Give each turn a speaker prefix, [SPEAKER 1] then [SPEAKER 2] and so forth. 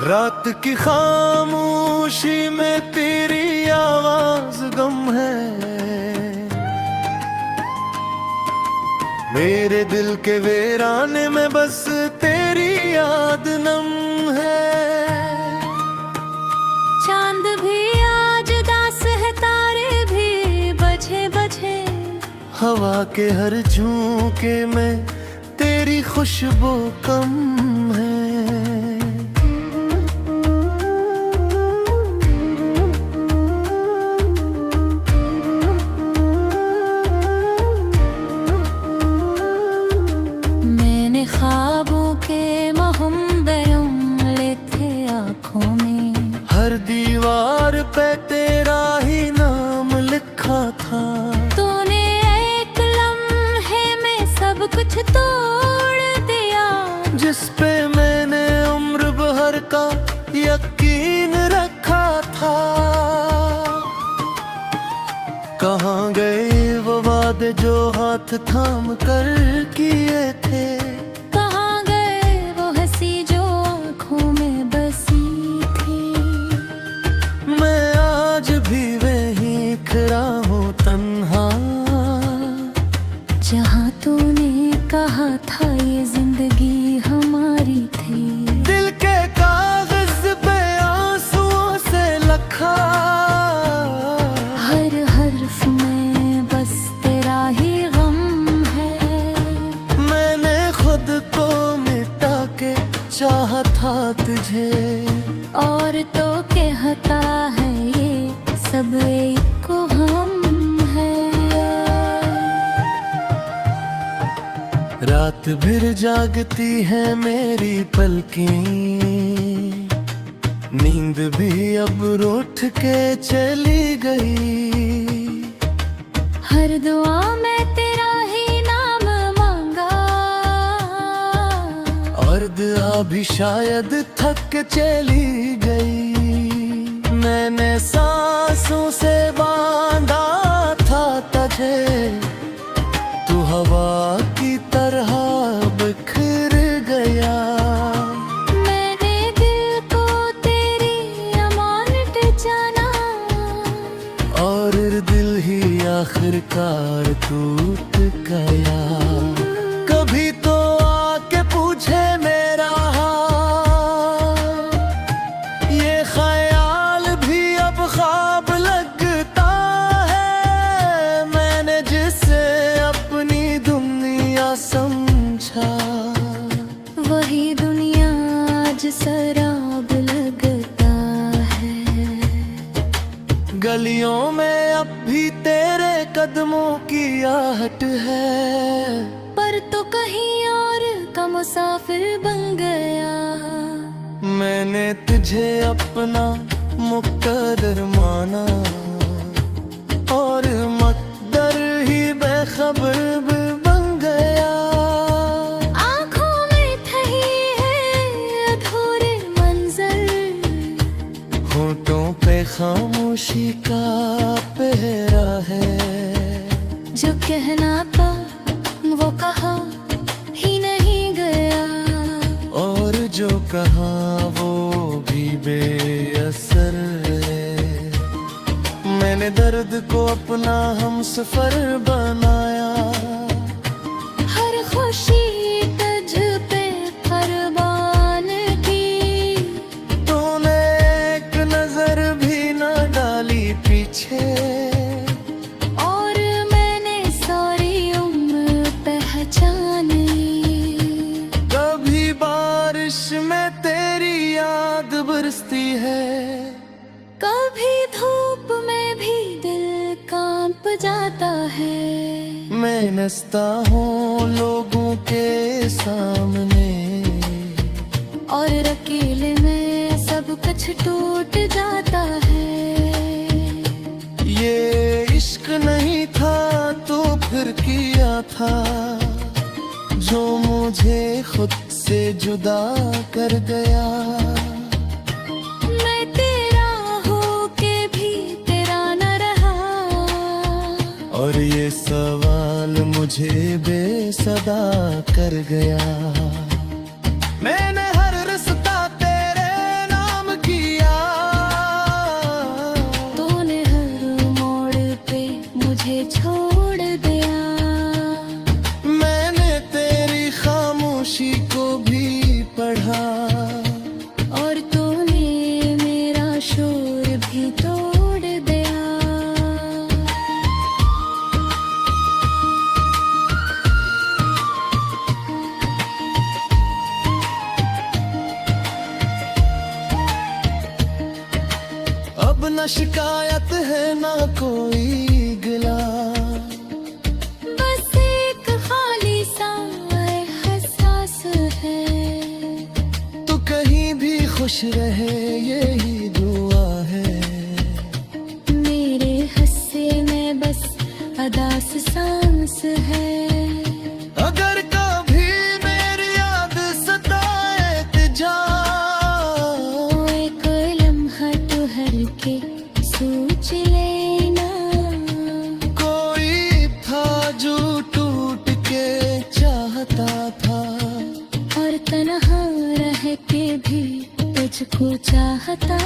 [SPEAKER 1] रात की खामोशी में तेरी आवाज गम है। मेरे दिल के वीराने में बस तेरी याद नम है।
[SPEAKER 2] चांद भी आज दास है, तारे भी बजे बजे।
[SPEAKER 1] हवा के हर झोंके में तेरी खुशबू कम है।
[SPEAKER 2] मैंने ख्वाबों के महम लेते आँखों में।
[SPEAKER 1] हर दीवार पे तेरा ही नाम लिखा था।
[SPEAKER 2] तूने एक लम्हे में सब कुछ तोड़ दिया।
[SPEAKER 1] जिस पे मैंने उम्र भर का यकीन रखा था। कहाँ गए वो वादे जो हाथ थाम कर किए थे।
[SPEAKER 2] कहाँ गए वो हंसी जो आँखों में बसी थी।
[SPEAKER 1] मैं आज भी वहीं खड़ा हूँ तन्हा,
[SPEAKER 2] जहाँ तूने कहा था ये जिंदगी हमारी थी।
[SPEAKER 1] दिल के कागज पे आंसुओं से लिखा।
[SPEAKER 2] हर हर्फ में बस तेरा ही गम है।
[SPEAKER 1] मैंने खुद को मिटा के चाहा था तुझे।
[SPEAKER 2] और तो कहता है ये सब एक को हम है।
[SPEAKER 1] रात भर जागती है मेरी पलकें। नींद भी अब रूठ के चली गई।
[SPEAKER 2] हर दुआ में तेरा ही नाम मांगा।
[SPEAKER 1] और दुआ भी शायद थक चली गई। मैंने सांसों से बांधा था तुझे। तू हवा की तरह बिखर गया।
[SPEAKER 2] मैंने दिल को तेरी अमानत जाना।
[SPEAKER 1] और दिल ही आखिरकार टूट गया। कभी तो आके पूछे मेरा हाल। ये ख्याल भी अब ख्वाब लगता है। मैंने जिसे अपनी दुनिया समझा,
[SPEAKER 2] वही दुनिया आज शराब लगता है।
[SPEAKER 1] गलियों में अब भी तेरे कदमों की आहट है।
[SPEAKER 2] पर तो कहीं और का मुसाफिर बन गया।
[SPEAKER 1] मैंने तुझे अपना मुक़द्दर माना। और मुक़द्दर ही बेखबर बन गया।
[SPEAKER 2] आँखों में थही है अधूरे मंजर।
[SPEAKER 1] होठों पे खामोशी का पहरा है।
[SPEAKER 2] जो कहना था वो कहा ही नहीं गया।
[SPEAKER 1] और जो कहा वो भी बेअसर है। मैंने दर्द को अपना हमसफर बनाया।
[SPEAKER 2] हर खुशी तुझ पे कुर्बान की।
[SPEAKER 1] तूने एक नजर भी न डाली पीछे।
[SPEAKER 2] और मैंने सारी उम्र पहचानी।
[SPEAKER 1] कभी बारिश में तेरी याद बरसती है।
[SPEAKER 2] कभी धूप में भी दिल कांप जाता है।
[SPEAKER 1] मैं नचता हूँ लोगों के सामने।
[SPEAKER 2] और अकेले में सब कुछ टूट जाता है।
[SPEAKER 1] ये इश्क नहीं था तो फिर किया था। जो मुझे खुद से जुदा कर गया।
[SPEAKER 2] मैं तेरा होके भी तेरा न रहा।
[SPEAKER 1] और ये सवाल मुझे बेसदा कर गया। मैंने हर रिश्ता तेरे बढ़ा
[SPEAKER 2] और तूने मेरा शोर भी तोड़ दिया।
[SPEAKER 1] अब न शिकायत है ना कोई गिला,
[SPEAKER 2] बस एक खाली सा एहसास है।
[SPEAKER 1] तू कहीं भी खुश रहे यही दुआ है।
[SPEAKER 2] मेरे हिस्से में बस अदास सांस है।
[SPEAKER 1] अगर कभी मेरी याद सताए तुझा,
[SPEAKER 2] एक लम्हा ठहर के सोच लेना।
[SPEAKER 1] कोई था जो टूट के चाहता था,
[SPEAKER 2] और तन्हा रह के भी तुझको चाहता